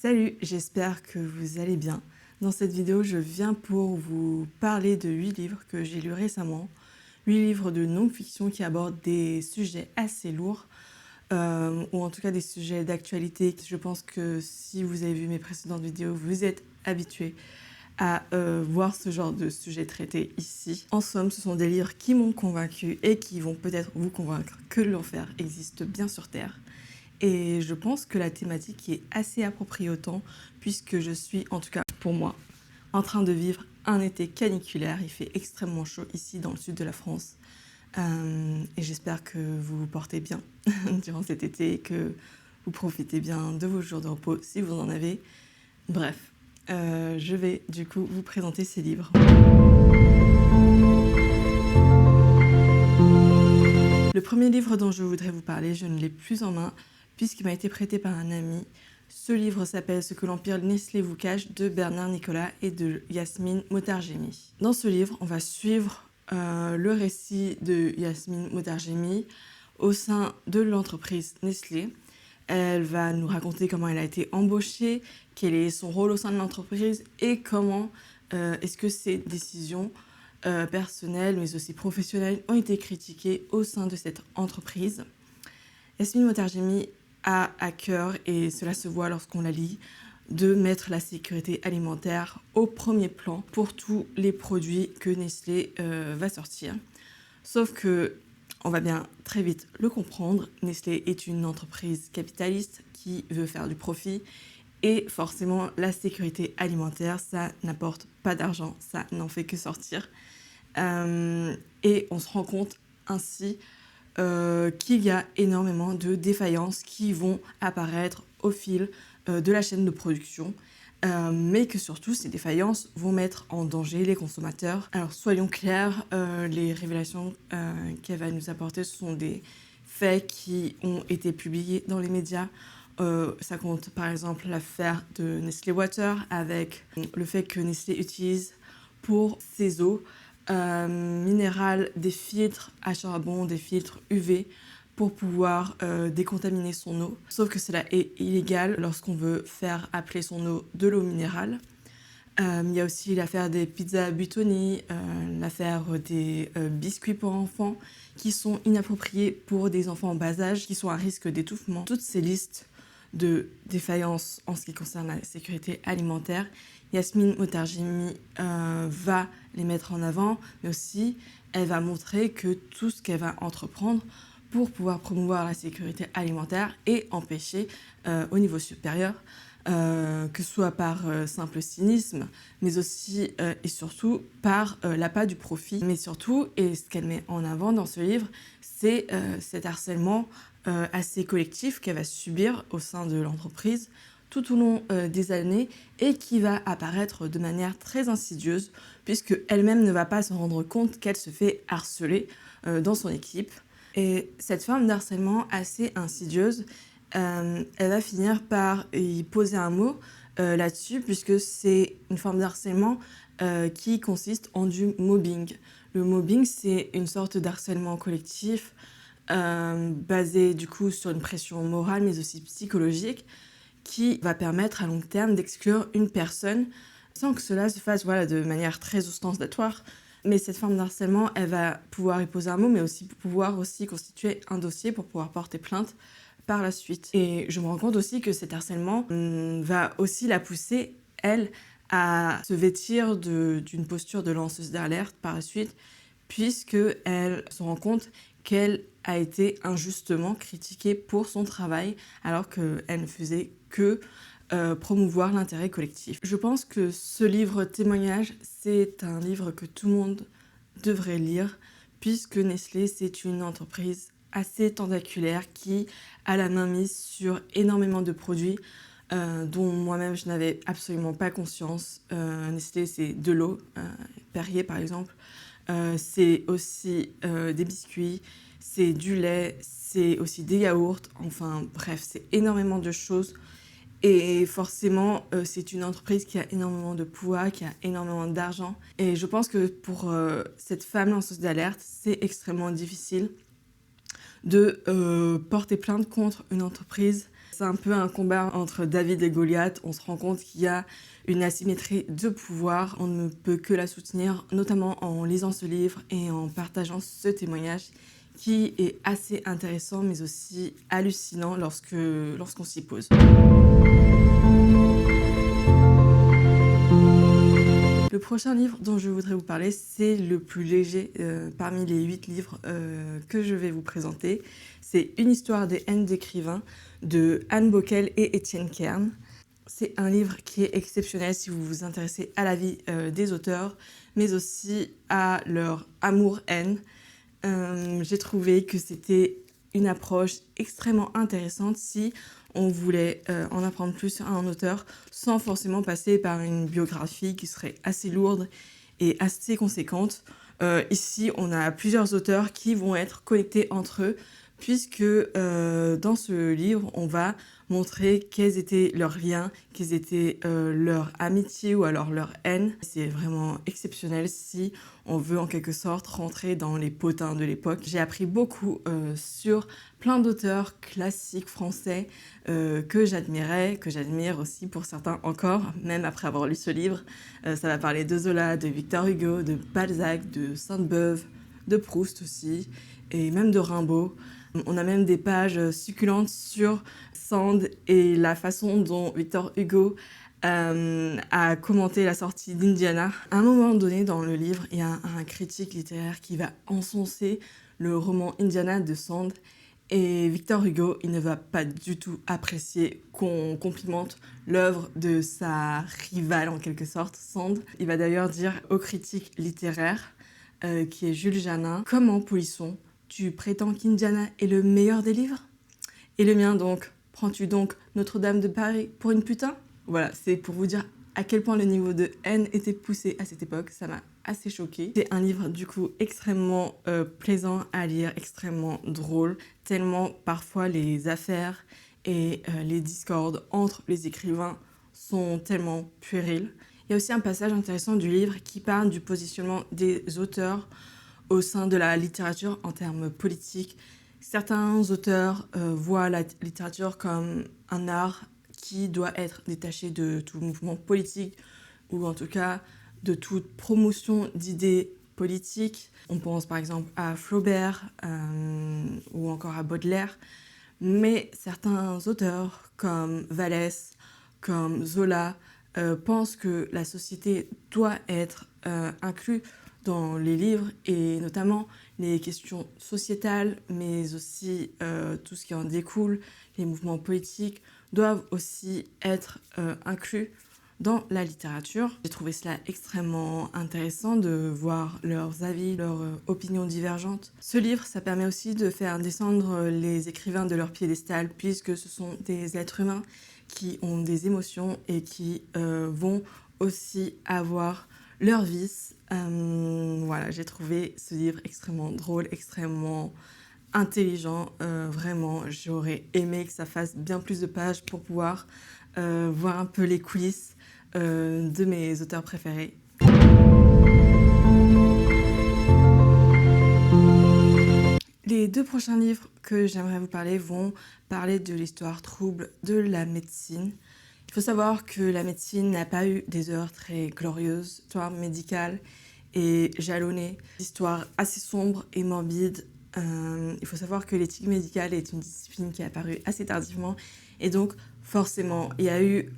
Salut, j'espère que vous allez bien. Dans cette vidéo, je viens pour vous parler de 8 livres que j'ai lus récemment. 8 livres de non-fiction qui abordent des sujets assez lourds, ou en tout cas des sujets d'actualité. Je pense que si vous avez vu mes précédentes vidéos, vous êtes habitués à voir ce genre de sujet traité ici. En somme, ce sont des livres qui m'ont convaincu et qui vont peut-être vous convaincre que l'enfer existe bien sur Terre. Et je pense que la thématique est assez appropriée au temps, puisque je suis, en tout cas pour moi, en train de vivre un été caniculaire. Il fait extrêmement chaud ici dans le sud de la France. Et j'espère que vous vous portez bien durant cet été et que vous profitez bien de vos jours de repos si vous en avez. Bref, je vais du coup vous présenter ces livres. Le premier livre dont je voudrais vous parler, je ne l'ai plus en main puisqu'il m'a été prêté par un ami. Ce livre s'appelle « Ce que l'Empire Nestlé vous cache » de Bernard Nicolas et de Yasmine Motargemi. Dans ce livre, on va suivre le récit de Yasmine Motargemi au sein de l'entreprise Nestlé. Elle va nous raconter comment elle a été embauchée, quel est son rôle au sein de l'entreprise et comment est-ce que ses décisions personnelles mais aussi professionnelles ont été critiquées au sein de cette entreprise. Yasmine Motargemi a à cœur, et cela se voit lorsqu'on la lit, de mettre la sécurité alimentaire au premier plan pour tous les produits que Nestlé va sortir. Sauf que, on va bien très vite le comprendre, Nestlé est une entreprise capitaliste qui veut faire du profit et forcément la sécurité alimentaire, ça n'apporte pas d'argent, ça n'en fait que sortir. Et on se rend compte ainsi qu'il y a énormément de défaillances qui vont apparaître au fil de la chaîne de production, mais que surtout ces défaillances vont mettre en danger les consommateurs. Alors soyons clairs, les révélations qu'elle va nous apporter sont des faits qui ont été publiés dans les médias. Ça compte par exemple l'affaire de Nestlé Water avec le fait que Nestlé utilise pour ses eaux minérales des filtres à charbon, des filtres UV pour pouvoir décontaminer son eau. Sauf que cela est illégal lorsqu'on veut faire appeler son eau de l'eau minérale. Il y a aussi l'affaire des pizzas Buitoni, l'affaire des biscuits pour enfants qui sont inappropriés pour des enfants en bas âge, qui sont à risque d'étouffement. Toutes ces listes de défaillances en ce qui concerne la sécurité alimentaire, Yasmine Motargemi va les mettre en avant, mais aussi elle va montrer que tout ce qu'elle va entreprendre pour pouvoir promouvoir la sécurité alimentaire et empêcher au niveau supérieur, que ce soit par simple cynisme, mais aussi et surtout par l'appât du profit. Mais surtout, et ce qu'elle met en avant dans ce livre, c'est cet harcèlement assez collectif qu'elle va subir au sein de l'entreprise tout au long des années et qui va apparaître de manière très insidieuse puisque elle-même ne va pas se rendre compte qu'elle se fait harceler dans son équipe. Et cette forme d'harcèlement assez insidieuse, elle va finir par y poser un mot là-dessus puisque c'est une forme d'harcèlement qui consiste en du mobbing. Le mobbing, c'est une sorte d'harcèlement collectif basé du coup sur une pression morale mais aussi psychologique qui va permettre à long terme d'exclure une personne sans que cela se fasse de manière très ostentatoire. Mais cette forme d'harcèlement, elle va pouvoir y poser un mot, mais aussi pouvoir constituer un dossier pour pouvoir porter plainte par la suite. Et je me rends compte aussi que cet harcèlement va aussi la pousser, elle, à se vêtir d'une posture de lanceuse d'alerte par la suite, puisqu'elle se rend compte qu'elle a été injustement critiquée pour son travail, alors qu'elle ne faisait que promouvoir l'intérêt collectif. Je pense que ce livre témoignage, c'est un livre que tout le monde devrait lire, puisque Nestlé, c'est une entreprise assez tentaculaire qui a la main mise sur énormément de produits dont moi-même je n'avais absolument pas conscience. Nestlé, c'est de l'eau, Perrier par exemple, c'est aussi des biscuits, c'est du lait, c'est aussi des yaourts, enfin bref, c'est énormément de choses. Et forcément, c'est une entreprise qui a énormément de pouvoir, qui a énormément d'argent. Et je pense que pour cette femme lanceuse d'alerte, c'est extrêmement difficile de porter plainte contre une entreprise C'est un peu un combat entre David et Goliath. On se rend compte qu'il y a une asymétrie de pouvoir. On ne peut que la soutenir, notamment en lisant ce livre et en partageant ce témoignage qui est assez intéressant mais aussi hallucinant lorsqu'on s'y pose. Le prochain livre dont je voudrais vous parler, c'est le plus léger parmi les 8 livres que je vais vous présenter. C'est Une histoire des haines d'écrivains de Anne Bockel et Étienne Kern. C'est un livre qui est exceptionnel si vous vous intéressez à la vie des auteurs, mais aussi à leur amour-haine. J'ai trouvé que c'était une approche extrêmement intéressante si on voulait en apprendre plus sur un auteur sans forcément passer par une biographie qui serait assez lourde et assez conséquente. Ici, on a plusieurs auteurs qui vont être connectés entre eux puisque dans ce livre, on va montrer quels étaient leurs liens, quelles étaient leur amitié ou alors leur haine. C'est vraiment exceptionnel si on veut en quelque sorte rentrer dans les potins de l'époque. J'ai appris beaucoup sur plein d'auteurs classiques français que j'admirais, que j'admire aussi pour certains encore, même après avoir lu ce livre. Ça va parler de Zola, de Victor Hugo, de Balzac, de Sainte-Beuve, de Proust aussi, et même de Rimbaud. On a même des pages succulentes sur Sand et la façon dont Victor Hugo a commenté la sortie d'Indiana. À un moment donné dans le livre, il y a un critique littéraire qui va enfoncer le roman Indiana de Sand. Et Victor Hugo, il ne va pas du tout apprécier qu'on complimente l'œuvre de sa rivale en quelque sorte, Sand. Il va d'ailleurs dire au critique littéraire, qui est Jules Janin, « Comment, Polisson, tu prétends qu'Indiana est le meilleur des livres? Et le mien donc? Prends-tu donc Notre-Dame de Paris pour une putain ?» Voilà, c'est pour vous dire à quel point le niveau de haine était poussé à cette époque. Ça m'a assez choquée. C'est un livre du coup extrêmement plaisant à lire, extrêmement drôle, tellement parfois les affaires et les discordes entre les écrivains sont tellement puérils. Il y a aussi un passage intéressant du livre qui parle du positionnement des auteurs au sein de la littérature en termes politiques. Certains auteurs voient la littérature comme un art qui doit être détaché de tout mouvement politique ou en tout cas de toute promotion d'idées politiques. On pense par exemple à Flaubert ou encore à Baudelaire, mais certains auteurs comme Vallès, comme Zola, pensent que la société doit être inclue dans les livres et notamment les questions sociétales, mais aussi tout ce qui en découle, les mouvements politiques, doivent aussi être inclus dans la littérature. J'ai trouvé cela extrêmement intéressant de voir leurs avis, leurs opinions divergentes. Ce livre, ça permet aussi de faire descendre les écrivains de leur piédestal, puisque ce sont des êtres humains qui ont des émotions et qui vont aussi avoir leurs vices. Voilà, j'ai trouvé ce livre extrêmement drôle, extrêmement intelligent. Vraiment, j'aurais aimé que ça fasse bien plus de pages pour pouvoir voir un peu les coulisses de mes auteurs préférés. Les 2 prochains livres que j'aimerais vous parler vont parler de l'histoire trouble de la médecine. Il faut savoir que la médecine n'a pas eu des heures très glorieuses. L'histoire médicale est jalonnée d'histoires assez sombres et morbides. Il faut savoir que l'éthique médicale est une discipline qui est apparue assez tardivement et donc forcément il y a eu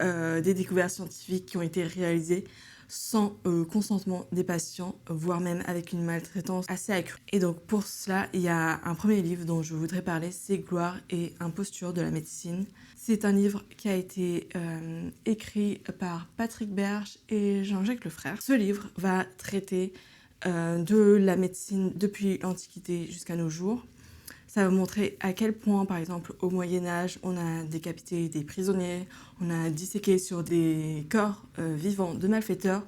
des découvertes scientifiques qui ont été réalisées sans consentement des patients, voire même avec une maltraitance assez accrue. Et donc pour cela, il y a un premier livre dont je voudrais parler, c'est Gloire et imposture de la médecine. C'est un livre qui a été écrit par Patrick Berge et Jean-Jacques Lefrère. Ce livre va traiter de la médecine depuis l'Antiquité jusqu'à nos jours. Ça va montrer à quel point, par exemple, au Moyen-Âge, on a décapité des prisonniers, on a disséqué sur des corps vivants de malfaiteurs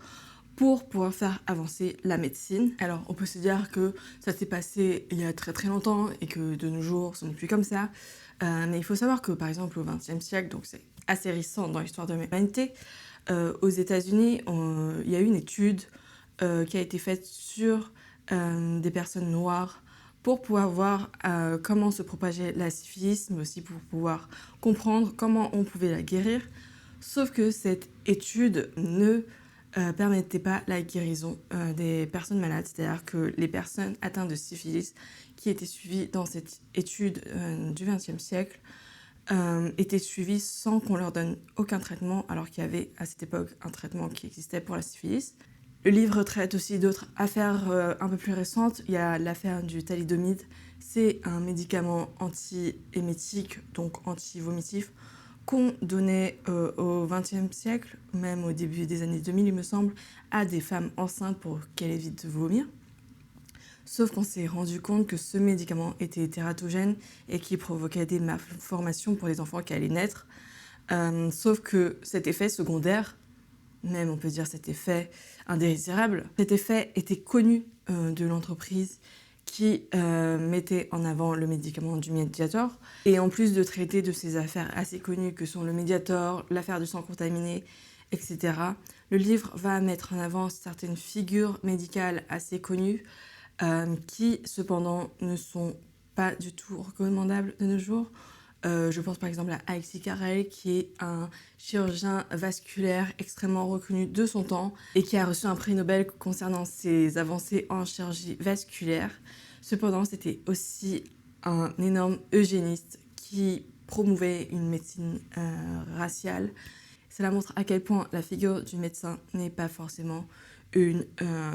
pour pouvoir faire avancer la médecine. Alors, on peut se dire que ça s'est passé il y a très très longtemps et que de nos jours, ce n'est plus comme ça. Mais il faut savoir que, par exemple, au XXe siècle, donc c'est assez récent dans l'histoire de l'humanité, aux États-Unis, il y a eu une étude qui a été faite sur des personnes noires pour pouvoir voir comment se propageait la syphilis, mais aussi pour pouvoir comprendre comment on pouvait la guérir. Sauf que cette étude ne permettait pas la guérison des personnes malades, c'est-à-dire que les personnes atteintes de syphilis qui étaient suivies dans cette étude du XXe siècle étaient suivies sans qu'on leur donne aucun traitement, alors qu'il y avait à cette époque un traitement qui existait pour la syphilis. Le livre traite aussi d'autres affaires un peu plus récentes. Il y a l'affaire du thalidomide. C'est un médicament anti-émétique, donc anti-vomitif, qu'on donnait au XXe siècle, même au début des années 2000, il me semble, à des femmes enceintes pour qu'elles évitent de vomir. Sauf qu'on s'est rendu compte que ce médicament était tératogène et qui provoquait des malformations pour les enfants qui allaient naître. Sauf que cet effet secondaire, même on peut dire cet effet indésirable, cet effet était connu de l'entreprise qui mettait en avant le médicament du Mediator. Et en plus de traiter de ces affaires assez connues que sont le Mediator, l'affaire du sang contaminé, etc., le livre va mettre en avant certaines figures médicales assez connues qui cependant ne sont pas du tout recommandables de nos jours. Je pense par exemple à Alexis Carrel, qui est un chirurgien vasculaire extrêmement reconnu de son temps et qui a reçu un prix Nobel concernant ses avancées en chirurgie vasculaire. Cependant, c'était aussi un énorme eugéniste qui promouvait une médecine raciale. Cela montre à quel point la figure du médecin n'est pas forcément une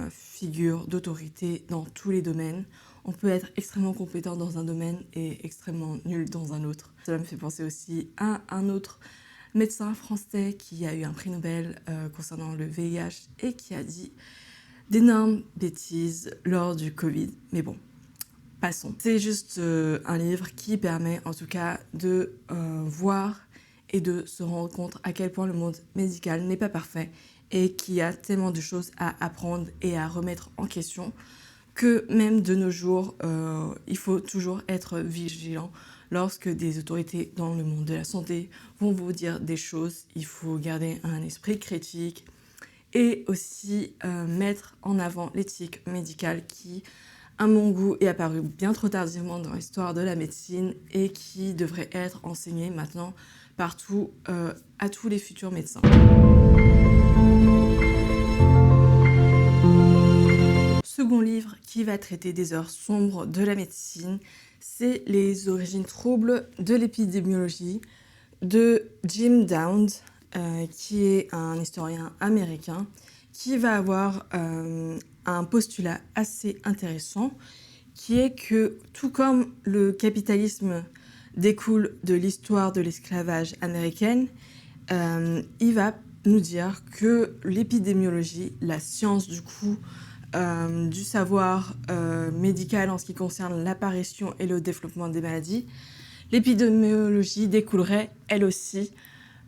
figure d'autorité dans tous les domaines. On peut être extrêmement compétent dans un domaine et extrêmement nul dans un autre. Cela me fait penser aussi à un autre médecin français qui a eu un prix Nobel concernant le VIH et qui a dit d'énormes bêtises lors du Covid. Mais bon, passons. C'est juste un livre qui permet en tout cas de voir et de se rendre compte à quel point le monde médical n'est pas parfait et qu'il y a tellement de choses à apprendre et à remettre en question que même de nos jours, il faut toujours être vigilant lorsque des autorités dans le monde de la santé vont vous dire des choses. Il faut garder un esprit critique et aussi mettre en avant l'éthique médicale qui, à mon goût, est apparue bien trop tardivement dans l'histoire de la médecine et qui devrait être enseignée maintenant partout à tous les futurs médecins. Second livre qui va traiter des heures sombres de la médecine, c'est Les origines troubles de l'épidémiologie de Jim Dowd, qui est un historien américain, qui va avoir un postulat assez intéressant, qui est que tout comme le capitalisme découle de l'histoire de l'esclavage américaine, il va nous dire que l'épidémiologie, la science du coup, du savoir médical en ce qui concerne l'apparition et le développement des maladies, l'épidémiologie découlerait, elle aussi,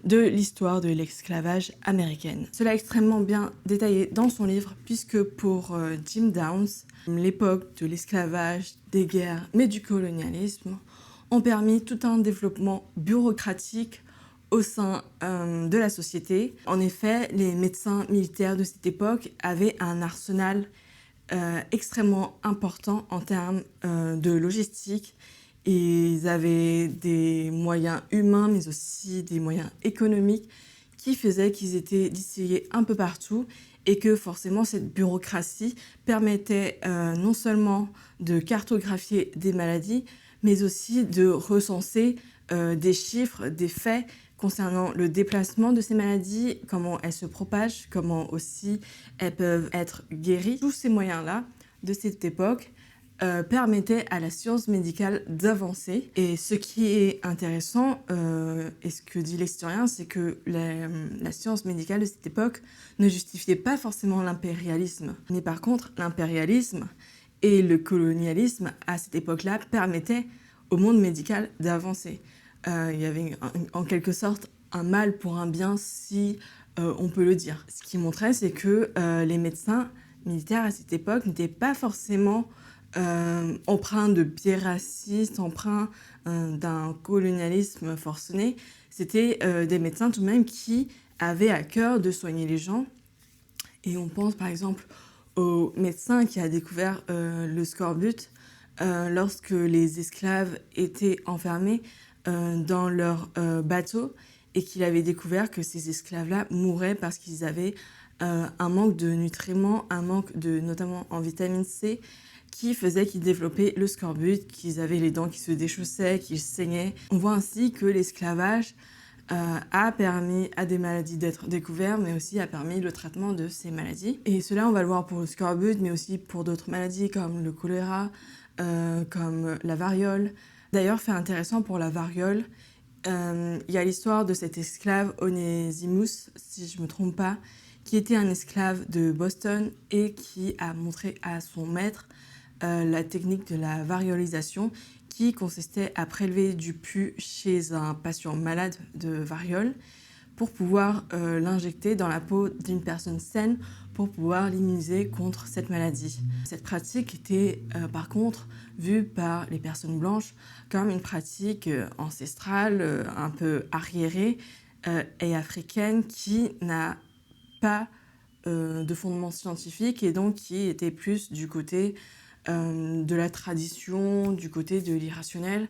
de l'histoire de l'esclavage américaine. Cela est extrêmement bien détaillé dans son livre, puisque pour Jim Dowd, l'époque de l'esclavage, des guerres, mais du colonialisme, ont permis tout un développement bureaucratique au sein de la société. En effet, les médecins militaires de cette époque avaient un arsenal extrêmement important en termes de logistique. Ils avaient des moyens humains, mais aussi des moyens économiques qui faisaient qu'ils étaient disséminés un peu partout et que forcément cette bureaucratie permettait non seulement de cartographier des maladies, mais aussi de recenser des chiffres, des faits concernant le déplacement de ces maladies, comment elles se propagent, comment aussi elles peuvent être guéries. Tous ces moyens-là de cette époque permettaient à la science médicale d'avancer. Et ce qui est intéressant, et ce que dit l'historien, c'est que la science médicale de cette époque ne justifiait pas forcément l'impérialisme. Mais par contre, l'impérialisme et le colonialisme à cette époque-là permettaient au monde médical d'avancer. Il y avait en quelque sorte un mal pour un bien, si on peut le dire. Ce qui montrait, c'est que les médecins militaires à cette époque n'étaient pas forcément empreints de biais racistes, empreints d'un colonialisme forcené. C'était des médecins tout de même qui avaient à cœur de soigner les gens. Et on pense par exemple au médecin qui a découvert le scorbut, lorsque les esclaves étaient enfermés dans leur bateau et qu'il avait découvert que ces esclaves-là mouraient parce qu'ils avaient un manque de nutriments, un manque notamment en vitamine C, qui faisait qu'ils développaient le scorbut, qu'ils avaient les dents qui se déchaussaient, qu'ils saignaient. On voit ainsi que l'esclavage a permis à des maladies d'être découvertes, mais aussi a permis le traitement de ces maladies. Et cela, on va le voir pour le scorbut, mais aussi pour d'autres maladies comme le choléra, comme la variole. D'ailleurs, fait intéressant pour la variole, il y a l'histoire de cet esclave Onesimus, si je ne me trompe pas, qui était un esclave de Boston et qui a montré à son maître la technique de la variolisation, qui consistait à prélever du pus chez un patient malade de variole pour pouvoir l'injecter dans la peau d'une personne saine pour pouvoir l'immuniser contre cette maladie. Cette pratique était par contre vue par les personnes blanches comme une pratique ancestrale, un peu arriérée et africaine qui n'a pas de fondement scientifique et donc qui était plus du côté de la tradition, du côté de l'irrationnel,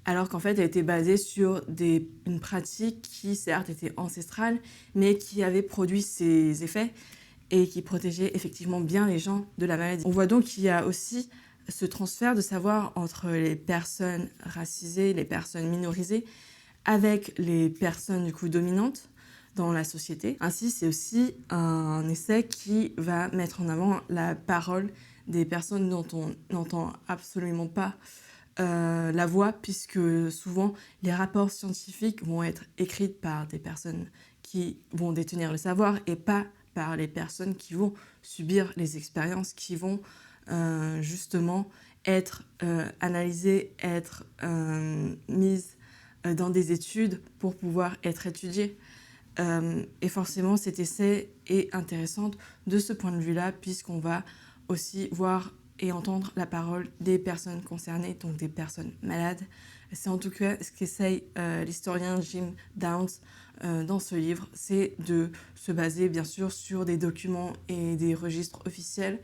alors qu'en fait elle était basée sur une pratique qui certes était ancestrale, mais qui avait produit ses effets et qui protégeait effectivement bien les gens de la maladie. On voit donc qu'il y a aussi ce transfert de savoir entre les personnes racisées, les personnes minorisées, avec les personnes du coup dominantes dans la société. Ainsi, c'est aussi un essai qui va mettre en avant la parole des personnes dont on n'entend absolument pas la voix, puisque souvent les rapports scientifiques vont être écrits par des personnes qui vont détenir le savoir et pas par les personnes qui vont subir les expériences, qui vont justement être analysées, être mises dans des études pour pouvoir être étudiées. Et forcément, cet essai est intéressant de ce point de vue-là, puisqu'on va aussi voir et entendre la parole des personnes concernées, donc des personnes malades. C'est en tout cas ce qu'essaye l'historien Jim Downs dans ce livre, c'est de se baser bien sûr sur des documents et des registres officiels,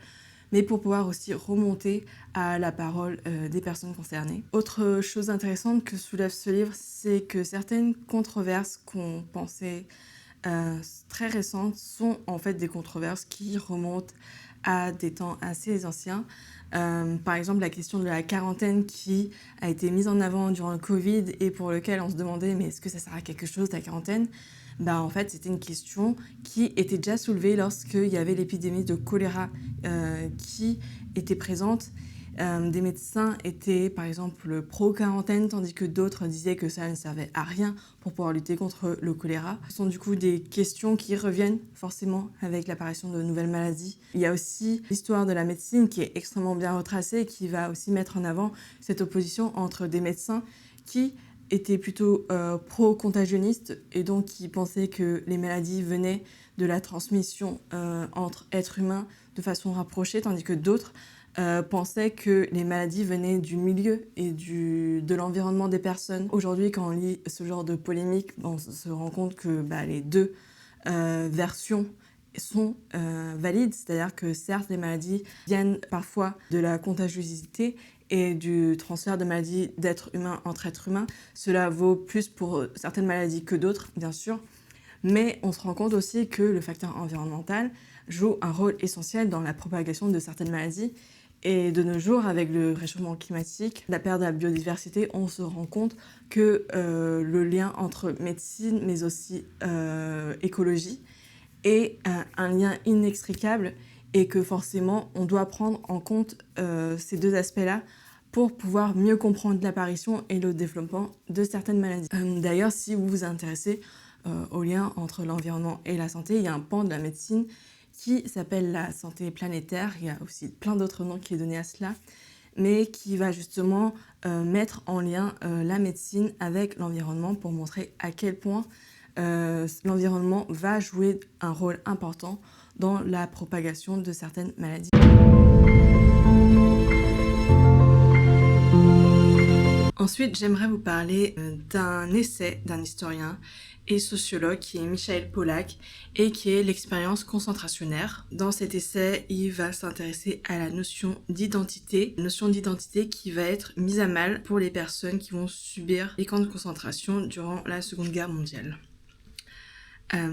mais pour pouvoir aussi remonter à la parole des personnes concernées. Autre chose intéressante que soulève ce livre, c'est que certaines controverses qu'on pensait très récentes sont en fait des controverses qui remontent à des temps assez anciens. Par exemple, la question de la quarantaine qui a été mise en avant durant le Covid et pour lequel on se demandait mais est-ce que ça sert à quelque chose la quarantaine ? En fait, c'était une question qui était déjà soulevée lorsqu'il y avait l'épidémie de choléra qui était présente. Des médecins étaient par exemple pro-quarantaine, tandis que d'autres disaient que ça ne servait à rien pour pouvoir lutter contre le choléra. Ce sont du coup des questions qui reviennent forcément avec l'apparition de nouvelles maladies. Il y a aussi l'histoire de la médecine qui est extrêmement bien retracée et qui va aussi mettre en avant cette opposition entre des médecins qui étaient plutôt pro-contagionnistes et donc qui pensaient que les maladies venaient de la transmission entre êtres humains de façon rapprochée, tandis que d'autres pensaient que les maladies venaient du milieu et de l'environnement des personnes. Aujourd'hui, quand on lit ce genre de polémique, on se rend compte que les deux versions sont valides, c'est-à-dire que certes, les maladies viennent parfois de la contagiosité et du transfert de maladies d'êtres humains entre êtres humains. Cela vaut plus pour certaines maladies que d'autres, bien sûr, mais on se rend compte aussi que le facteur environnemental joue un rôle essentiel dans la propagation de certaines maladies. Et de nos jours, avec le réchauffement climatique, la perte de la biodiversité, on se rend compte que le lien entre médecine, mais aussi écologie, est un lien inextricable et que forcément, on doit prendre en compte ces deux aspects-là pour pouvoir mieux comprendre l'apparition et le développement de certaines maladies. D'ailleurs, si vous vous intéressez au lien entre l'environnement et la santé, il y a un pan de la médecine qui s'appelle la santé planétaire. Il y a aussi plein d'autres noms qui est donné à cela, mais qui va justement mettre en lien la médecine avec l'environnement pour montrer à quel point l'environnement va jouer un rôle important dans la propagation de certaines maladies. Ensuite, j'aimerais vous parler d'un essai d'un historien et sociologue qui est Michael Pollack et qui est l'expérience concentrationnaire. Dans cet essai, il va s'intéresser à la notion d'identité qui va être mise à mal pour les personnes qui vont subir les camps de concentration durant la Seconde Guerre mondiale.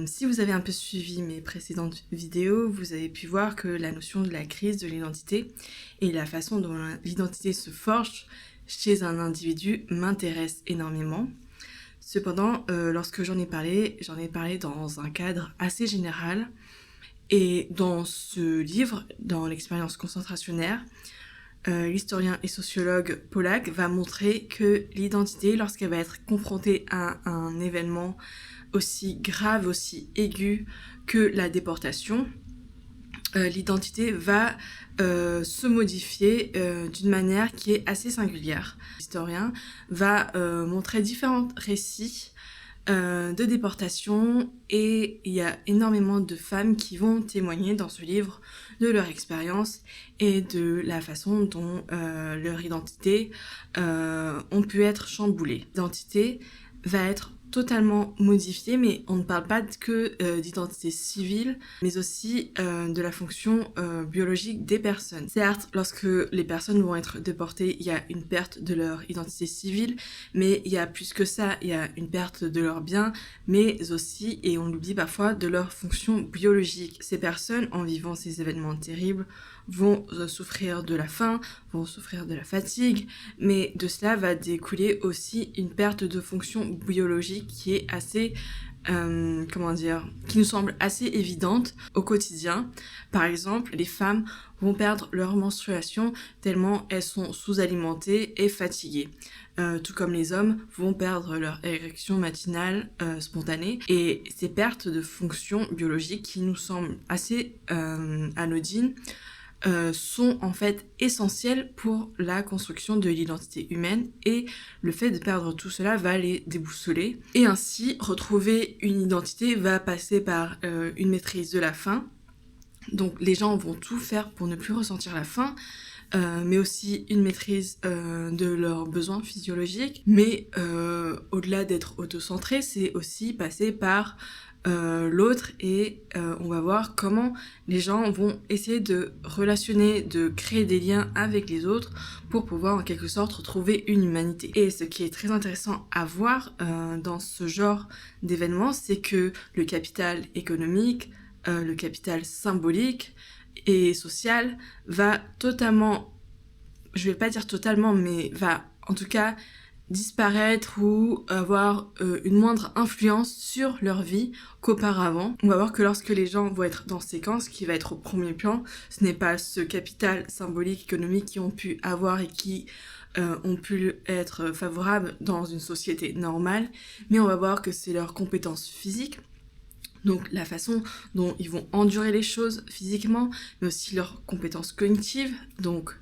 Si vous avez un peu suivi mes précédentes vidéos, vous avez pu voir que la notion de la crise de l'identité et la façon dont l'identité se forge chez un individu m'intéresse énormément. Cependant, lorsque j'en ai parlé dans un cadre assez général. Et dans ce livre, dans l'expérience concentrationnaire, l'historien et sociologue Pollack va montrer que l'identité, lorsqu'elle va être confrontée à un événement aussi grave, aussi aigu que la déportation, l'identité va se modifier d'une manière qui est assez singulière. L'historien va montrer différents récits de déportation et il y a énormément de femmes qui vont témoigner dans ce livre de leur expérience et de la façon dont leur identité ont pu être chamboulées. L'identité va être totalement modifiée, mais on ne parle pas que d'identité civile, mais aussi de la fonction biologique des personnes. Certes, lorsque les personnes vont être déportées, il y a une perte de leur identité civile, mais il y a plus que ça, il y a une perte de leurs biens, mais aussi, et on l'oublie parfois, de leur fonction biologique. Ces personnes, en vivant ces événements terribles, vont souffrir de la faim, vont souffrir de la fatigue, mais de cela va découler aussi une perte de fonction biologique qui est assez, qui nous semble assez évidente au quotidien. Par exemple, les femmes vont perdre leur menstruation tellement elles sont sous-alimentées et fatiguées. Tout comme les hommes vont perdre leur érection matinale spontanée. Et ces pertes de fonction biologique qui nous semblent assez anodines sont en fait essentielles pour la construction de l'identité humaine et le fait de perdre tout cela va les déboussoler. Et ainsi, retrouver une identité va passer par une maîtrise de la faim. Donc les gens vont tout faire pour ne plus ressentir la faim, mais aussi une maîtrise de leurs besoins physiologiques. Mais au-delà d'être autocentré, c'est aussi passer par l'autre et on va voir comment les gens vont essayer de relationner, de créer des liens avec les autres pour pouvoir en quelque sorte retrouver une humanité. Et ce qui est très intéressant à voir dans ce genre d'événements, c'est que le capital économique, le capital symbolique et social va totalement, je vais pas dire totalement, mais va en tout cas disparaître ou avoir une moindre influence sur leur vie qu'auparavant. On va voir que lorsque les gens vont être dans ces camps, ce qui va être au premier plan, ce n'est pas ce capital symbolique, économique qu'ils ont pu avoir et qui ont pu être favorables dans une société normale, mais on va voir que c'est leurs compétences physiques, donc la façon dont ils vont endurer les choses physiquement, mais aussi leurs compétences cognitives, donc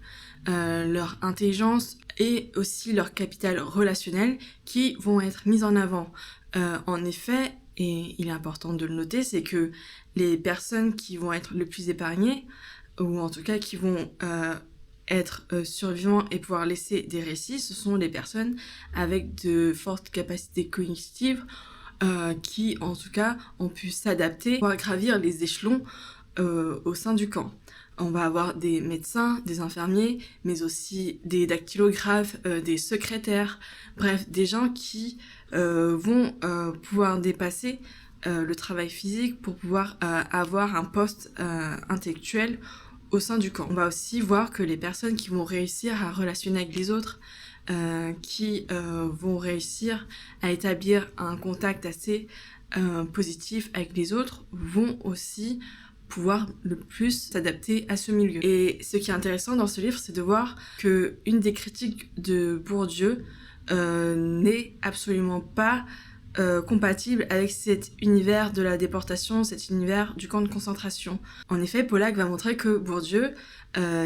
leur intelligence et aussi leur capital relationnel qui vont être mis en avant. En effet, et il est important de le noter, c'est que les personnes qui vont être le plus épargnées, ou en tout cas qui vont être survivants et pouvoir laisser des récits, ce sont les personnes avec de fortes capacités cognitives qui en tout cas ont pu s'adapter pour gravir les échelons au sein du camp. On va avoir des médecins, des infirmiers, mais aussi des dactylographes, des secrétaires, bref, des gens qui vont pouvoir dépasser le travail physique pour pouvoir avoir un poste intellectuel au sein du camp. On va aussi voir que les personnes qui vont réussir à relationner avec les autres, qui vont réussir à établir un contact assez positif avec les autres, vont aussi pouvoir le plus s'adapter à ce milieu. Et ce qui est intéressant dans ce livre, c'est de voir que une des critiques de Bourdieu n'est absolument pas compatible avec cet univers de la déportation, cet univers du camp de concentration. En effet, Pollack va montrer que Bourdieu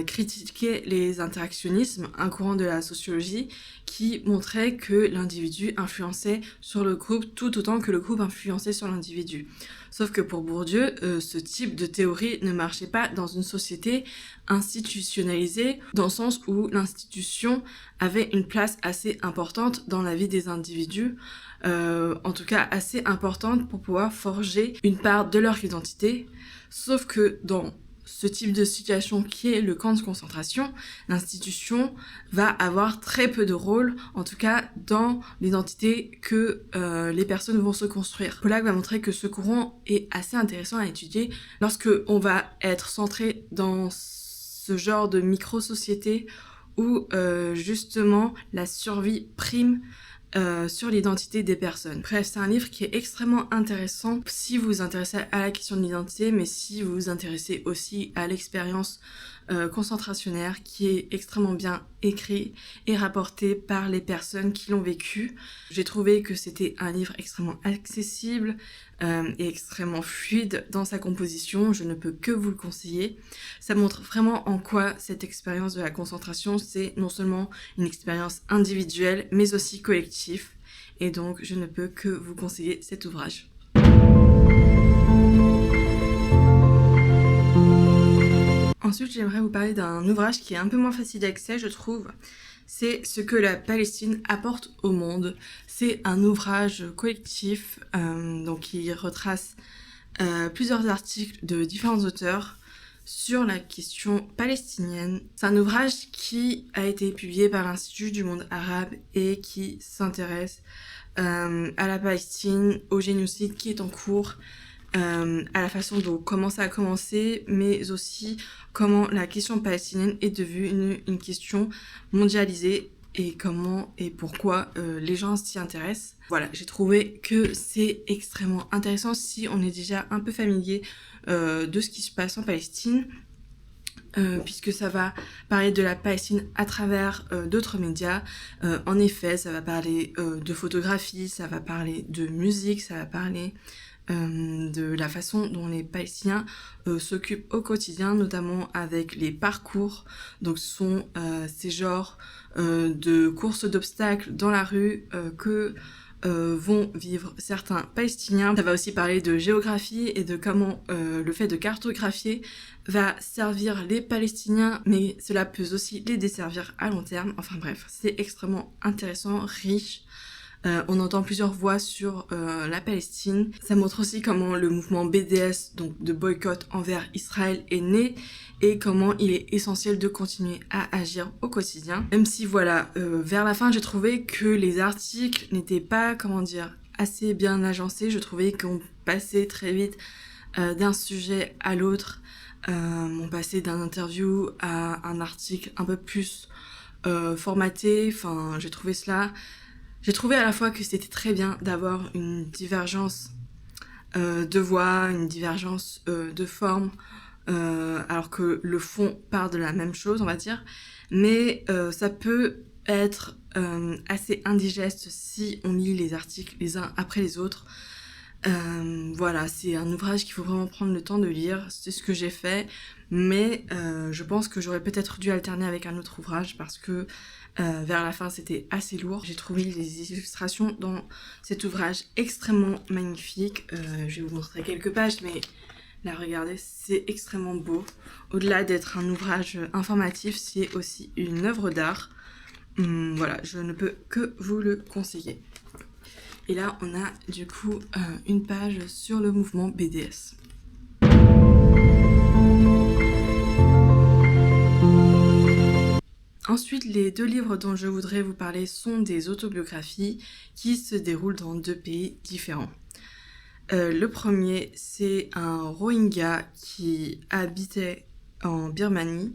critiquait les interactionnismes, un courant de la sociologie qui montrait que l'individu influençait sur le groupe tout autant que le groupe influençait sur l'individu. Sauf que pour Bourdieu, ce type de théorie ne marchait pas dans une société institutionnalisée, dans le sens où l'institution avait une place assez importante dans la vie des individus, en tout cas assez importante pour pouvoir forger une part de leur identité. Sauf que dans ce type de situation qui est le camp de concentration, l'institution va avoir très peu de rôle, en tout cas dans l'identité que les personnes vont se construire. Pollack va montrer que ce courant est assez intéressant à étudier lorsque on va être centré dans ce genre de micro-société où justement la survie prime sur l'identité des personnes. Bref, c'est un livre qui est extrêmement intéressant si vous vous intéressez à la question de l'identité, mais si vous vous intéressez aussi à l'expérience concentrationnaire, qui est extrêmement bien écrit et rapporté par les personnes qui l'ont vécu. J'ai trouvé que c'était un livre extrêmement accessible et extrêmement fluide dans sa composition. Je ne peux que vous le conseiller. Ça montre vraiment en quoi cette expérience de la concentration, c'est non seulement une expérience individuelle, mais aussi collective. Et donc, je ne peux que vous conseiller cet ouvrage. Ensuite, j'aimerais vous parler d'un ouvrage qui est un peu moins facile d'accès, je trouve. C'est Ce que la Palestine apporte au monde. C'est un ouvrage collectif, donc qui retrace plusieurs articles de différents auteurs sur la question palestinienne. C'est un ouvrage qui a été publié par l'Institut du monde arabe et qui s'intéresse à la Palestine, au génocide qui est en cours, à la façon dont comment ça a commencé, mais aussi comment la question palestinienne est devenue une question mondialisée et comment et pourquoi les gens s'y intéressent. Voilà, j'ai trouvé que c'est extrêmement intéressant si on est déjà un peu familier de ce qui se passe en Palestine, puisque ça va parler de la Palestine à travers d'autres médias. En effet, ça va parler de photographie, ça va parler de musique, ça va parler de la façon dont les Palestiniens s'occupent au quotidien, notamment avec les parcours. Donc ce sont ces genres de courses d'obstacles dans la rue que vont vivre certains Palestiniens. Ça va aussi parler de géographie et de comment le fait de cartographier va servir les Palestiniens, mais cela peut aussi les desservir à long terme. Enfin bref, c'est extrêmement intéressant, riche. On entend plusieurs voix sur la Palestine. Ça montre aussi comment le mouvement BDS, donc de boycott envers Israël, est né et comment il est essentiel de continuer à agir au quotidien. Même si voilà, vers la fin, j'ai trouvé que les articles n'étaient pas, assez bien agencés. Je trouvais qu'on passait très vite d'un sujet à l'autre. On passait d'un interview à un article un peu plus formaté. Enfin, j'ai trouvé à la fois que c'était très bien d'avoir une divergence de voix, une divergence de forme, alors que le fond part de la même chose, on va dire. Mais ça peut être assez indigeste si on lit les articles les uns après les autres. Voilà, c'est un ouvrage qu'il faut vraiment prendre le temps de lire, c'est ce que j'ai fait, mais je pense que j'aurais peut-être dû alterner avec un autre ouvrage parce que vers la fin c'était assez lourd. J'ai trouvé les illustrations dans cet ouvrage extrêmement magnifiques. Je vais vous montrer quelques pages, mais là regardez, c'est extrêmement beau. Au-delà d'être un ouvrage informatif, c'est aussi une œuvre d'art. Voilà, je ne peux que vous le conseiller. Et là, on a du coup une page sur le mouvement BDS. Ensuite, les deux livres dont je voudrais vous parler sont des autobiographies qui se déroulent dans deux pays différents. Le premier, c'est un Rohingya qui habitait en Birmanie,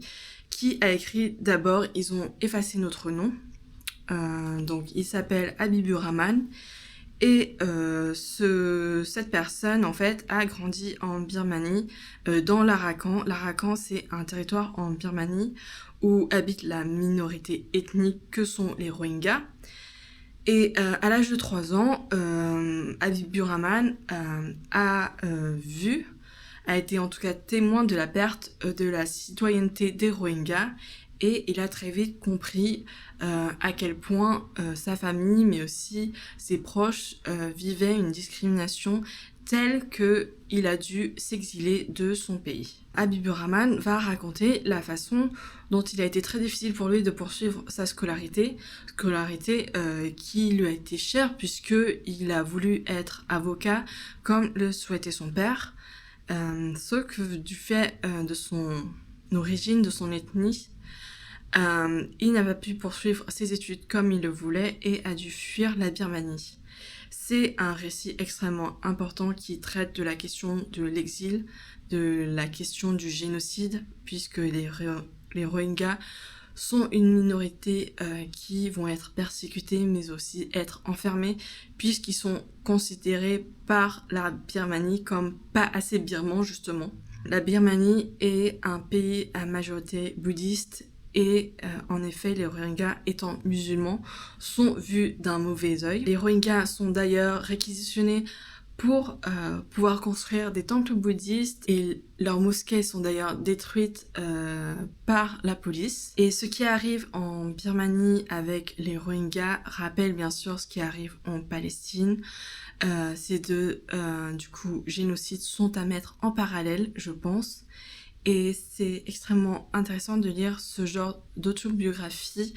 qui a écrit d'abord « Ils ont effacé notre nom ». Donc, il s'appelle Habibur Rahman. Et cette personne, en fait, a grandi en Birmanie, dans l'Arakan. L'Arakan, c'est un territoire en Birmanie où habite la minorité ethnique que sont les Rohingyas. Et à l'âge de 3 ans, Habibur Rahman a été en tout cas témoin de la perte de la citoyenneté des Rohingyas. Et il a très vite compris à quel point sa famille, mais aussi ses proches, vivaient une discrimination tel qu'il a dû s'exiler de son pays. Habibur Rahman va raconter la façon dont il a été très difficile pour lui de poursuivre sa scolarité qui lui a été chère puisqu'il a voulu être avocat comme le souhaitait son père, sauf que du fait de son origine, de son ethnie, il n'a pas pu poursuivre ses études comme il le voulait et a dû fuir la Birmanie. C'est un récit extrêmement important qui traite de la question de l'exil, de la question du génocide, puisque les Rohingyas sont une minorité qui vont être persécutés, mais aussi être enfermés, puisqu'ils sont considérés par la Birmanie comme pas assez birmans, justement. La Birmanie est un pays à majorité bouddhiste, et en effet, les Rohingyas étant musulmans sont vus d'un mauvais œil. Les Rohingyas sont d'ailleurs réquisitionnés pour pouvoir construire des temples bouddhistes et leurs mosquées sont d'ailleurs détruites par la police. Et ce qui arrive en Birmanie avec les Rohingyas rappelle bien sûr ce qui arrive en Palestine. Ces deux du coup génocides sont à mettre en parallèle, je pense. Et c'est extrêmement intéressant de lire ce genre d'autobiographie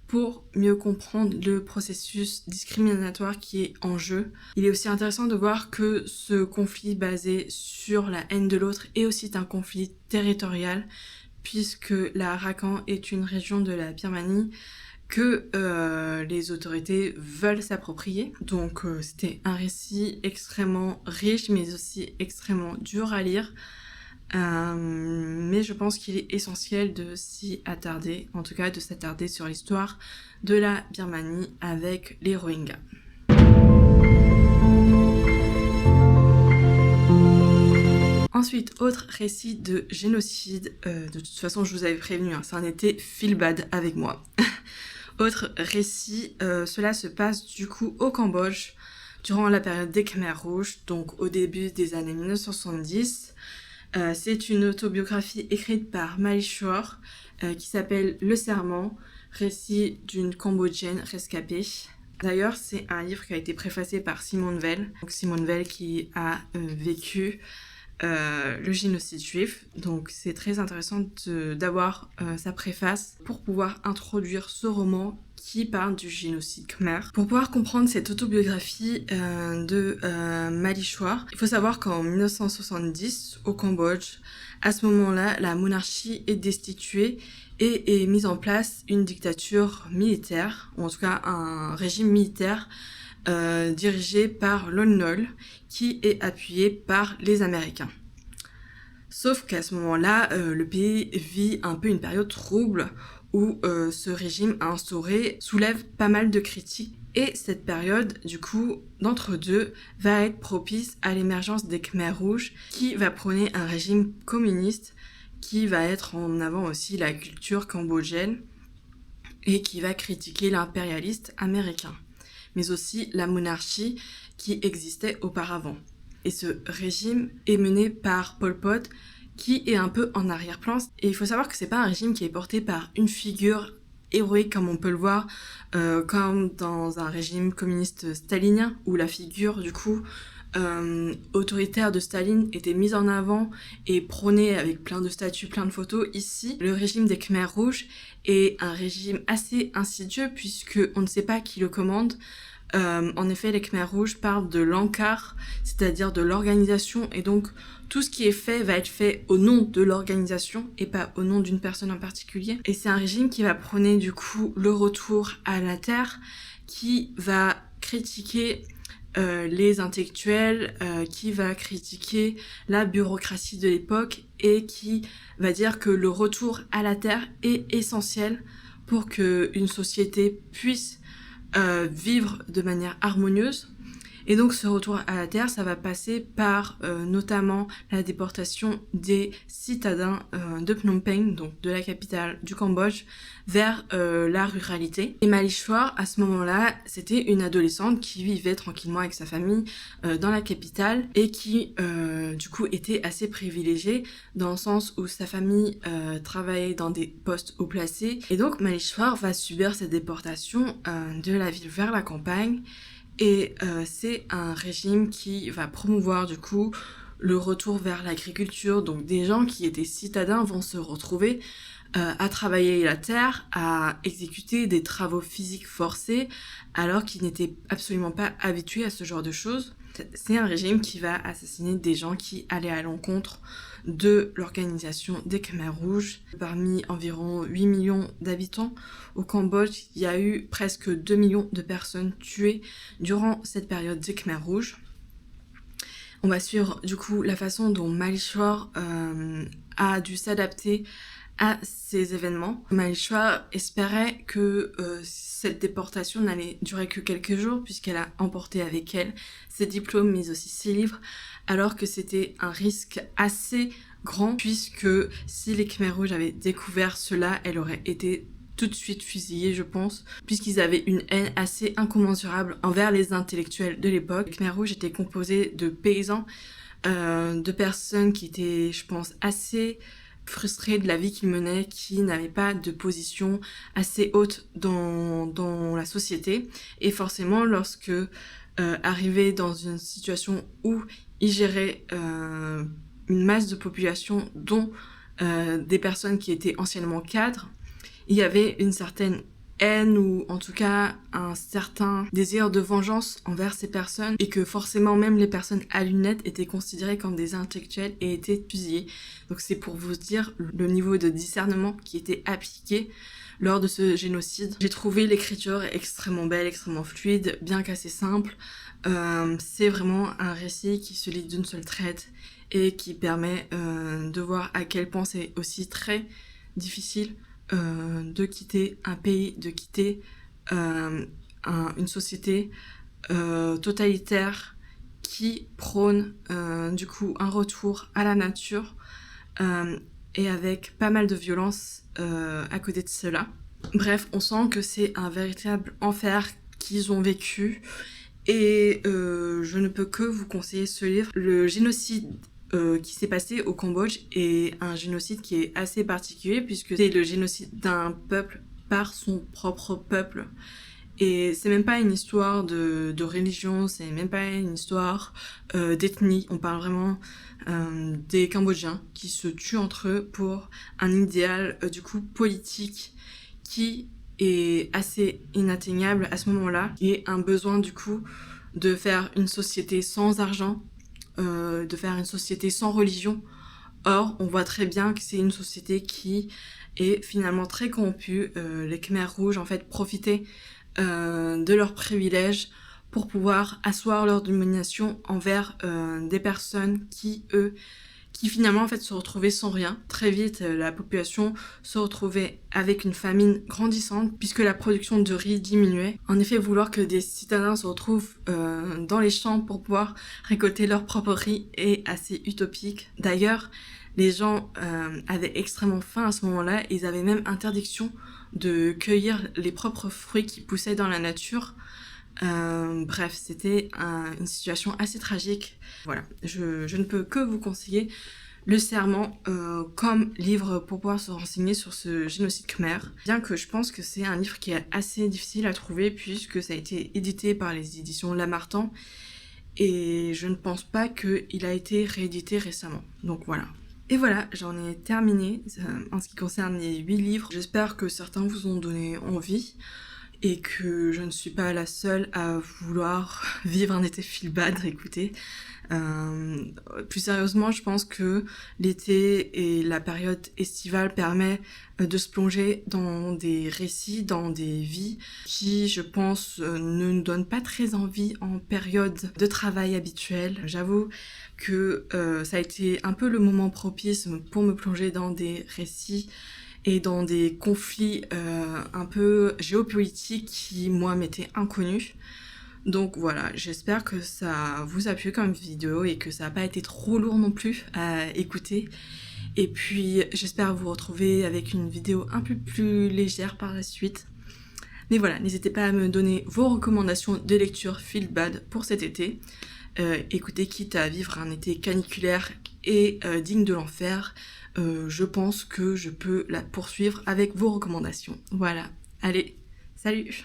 pour mieux comprendre le processus discriminatoire qui est en jeu. Il est aussi intéressant de voir que ce conflit basé sur la haine de l'autre est aussi un conflit territorial, puisque la Arakan est une région de la Birmanie que les autorités veulent s'approprier. Donc c'était un récit extrêmement riche, mais aussi extrêmement dur à lire. Mais je pense qu'il est essentiel de s'y attarder, en tout cas de s'attarder sur l'histoire de la Birmanie avec les Rohingyas. Ensuite, autre récit de génocide, de toute façon je vous avais prévenu, ça en était feel bad avec moi. Autre récit, cela se passe du coup au Cambodge, durant la période des Khmers rouges, donc au début des années 1970. C'est une autobiographie écrite par Malishwar qui s'appelle Le Serment, récit d'une Cambodgienne rescapée. D'ailleurs, c'est un livre qui a été préfacé par Simone Weil. Donc Simone Weil qui a vécu le génocide juif. Donc c'est très intéressant d'avoir sa préface pour pouvoir introduire ce roman qui parle du génocide khmer. Pour pouvoir comprendre cette autobiographie de Malishwar, il faut savoir qu'en 1970, au Cambodge, à ce moment-là, la monarchie est destituée et est mise en place une dictature militaire, ou en tout cas un régime militaire dirigé par Lon Nol, qui est appuyé par les Américains. Sauf qu'à ce moment-là, le pays vit un peu une période trouble où ce régime instauré soulève pas mal de critiques. Et cette période, du coup, d'entre-deux, va être propice à l'émergence des Khmers rouges, qui va prôner un régime communiste, qui va être en avant aussi la culture cambodgienne, et qui va critiquer l'impérialiste américain, mais aussi la monarchie qui existait auparavant. Et ce régime est mené par Pol Pot, qui est un peu en arrière-plan. Et il faut savoir que c'est pas un régime qui est porté par une figure héroïque comme on peut le voir, comme dans un régime communiste stalinien, où la figure du coup autoritaire de Staline était mise en avant et prônée avec plein de statues, plein de photos. Ici, le régime des Khmers rouges est un régime assez insidieux puisque on ne sait pas qui le commande. En effet, les Khmers rouges parlent de l'Ankar, c'est-à-dire de l'organisation, et donc tout ce qui est fait va être fait au nom de l'organisation et pas au nom d'une personne en particulier. Et c'est un régime qui va prôner du coup le retour à la terre, qui va critiquer les intellectuels, qui va critiquer la bureaucratie de l'époque et qui va dire que le retour à la terre est essentiel pour qu'une société puisse vivre de manière harmonieuse. Et donc ce retour à la terre, ça va passer par notamment la déportation des citadins de Phnom Penh, donc de la capitale du Cambodge, vers la ruralité. Et Malishwar, à ce moment-là, c'était une adolescente qui vivait tranquillement avec sa famille dans la capitale et qui du coup était assez privilégiée dans le sens où sa famille travaillait dans des postes haut placés. Et donc Malishwar va subir cette déportation de la ville vers la campagne. Et c'est un régime qui va promouvoir du coup le retour vers l'agriculture. Donc des gens qui étaient citadins vont se retrouver à travailler la terre, à exécuter des travaux physiques forcés, alors qu'ils n'étaient absolument pas habitués à ce genre de choses. C'est un régime qui va assassiner des gens qui allaient à l'encontre de l'organisation des Khmers rouges. Parmi environ 8 millions d'habitants au Cambodge, il y a eu presque 2 millions de personnes tuées durant cette période des Khmers rouges. On va suivre du coup la façon dont Malishwar a dû s'adapter à ces événements. Malishwar espérait que cette déportation n'allait durer que quelques jours puisqu'elle a emporté avec elle ses diplômes mais aussi ses livres, alors que c'était un risque assez grand puisque si les Khmers rouges avaient découvert cela, elle aurait été tout de suite fusillée, je pense, puisqu'ils avaient une haine assez incommensurable envers les intellectuels de l'époque. Les Khmers rouges étaient composés de paysans, de personnes qui étaient, je pense, assez frustrés de la vie qu'ils menaient, qui n'avaient pas de position assez haute dans la société. Et forcément, lorsque arrivaient dans une situation où ils géraient une masse de population, dont des personnes qui étaient anciennement cadres, il y avait une certaine haine ou en tout cas un certain désir de vengeance envers ces personnes et que forcément même les personnes à lunettes étaient considérées comme des intellectuels et étaient fusillées. Donc c'est pour vous dire le niveau de discernement qui était appliqué lors de ce génocide. J'ai trouvé l'écriture extrêmement belle, extrêmement fluide, bien qu'assez simple. C'est vraiment un récit qui se lit d'une seule traite et qui permet de voir à quel point c'est aussi très difficile de quitter un pays, de quitter une société totalitaire qui prône du coup un retour à la nature et avec pas mal de violence à côté de cela. Bref, on sent que c'est un véritable enfer qu'ils ont vécu et je ne peux que vous conseiller ce livre. Le génocide qui s'est passé au Cambodge est un génocide qui est assez particulier puisque c'est le génocide d'un peuple par son propre peuple. Et c'est même pas une histoire de religion, c'est même pas une histoire d'ethnie. On parle vraiment des Cambodgiens qui se tuent entre eux pour un idéal du coup politique qui est assez inatteignable à ce moment-là et un besoin du coup de faire une société sans argent, de faire une société sans religion. Or, on voit très bien que c'est une société qui est finalement très corrompue. Les Khmers rouges, en fait, profitaient de leurs privilèges pour pouvoir asseoir leur domination envers des personnes qui finalement en fait se retrouvaient sans rien. Très vite, la population se retrouvait avec une famine grandissante puisque la production de riz diminuait. En effet, vouloir que des citadins se retrouvent dans les champs pour pouvoir récolter leur propre riz est assez utopique. D'ailleurs, les gens avaient extrêmement faim à ce moment-là. Ils avaient même interdiction de cueillir les propres fruits qui poussaient dans la nature. Bref, c'était une situation assez tragique. Voilà, je ne peux que vous conseiller Le Serment comme livre pour pouvoir se renseigner sur ce génocide khmer. Bien que je pense que c'est un livre qui est assez difficile à trouver puisque ça a été édité par les éditions Lamartine et je ne pense pas qu'il a été réédité récemment. Donc voilà. Et voilà, j'en ai terminé en ce qui concerne les 8 livres. J'espère que certains vous ont donné envie et que je ne suis pas la seule à vouloir vivre un été feel bad, écoutez. Plus sérieusement, je pense que l'été et la période estivale permet de se plonger dans des récits, dans des vies qui, je pense, ne nous donnent pas très envie en période de travail habituelle. J'avoue que ça a été un peu le moment propice pour me plonger dans des récits et dans des conflits un peu géopolitiques qui, moi, m'étaient inconnus. Donc voilà, j'espère que ça vous a plu comme vidéo et que ça n'a pas été trop lourd non plus à écouter. Et puis j'espère vous retrouver avec une vidéo un peu plus légère par la suite. Mais voilà, n'hésitez pas à me donner vos recommandations de lecture feel bad pour cet été. Écoutez, quitte à vivre un été caniculaire et digne de l'enfer, je pense que je peux la poursuivre avec vos recommandations. Voilà, allez, salut!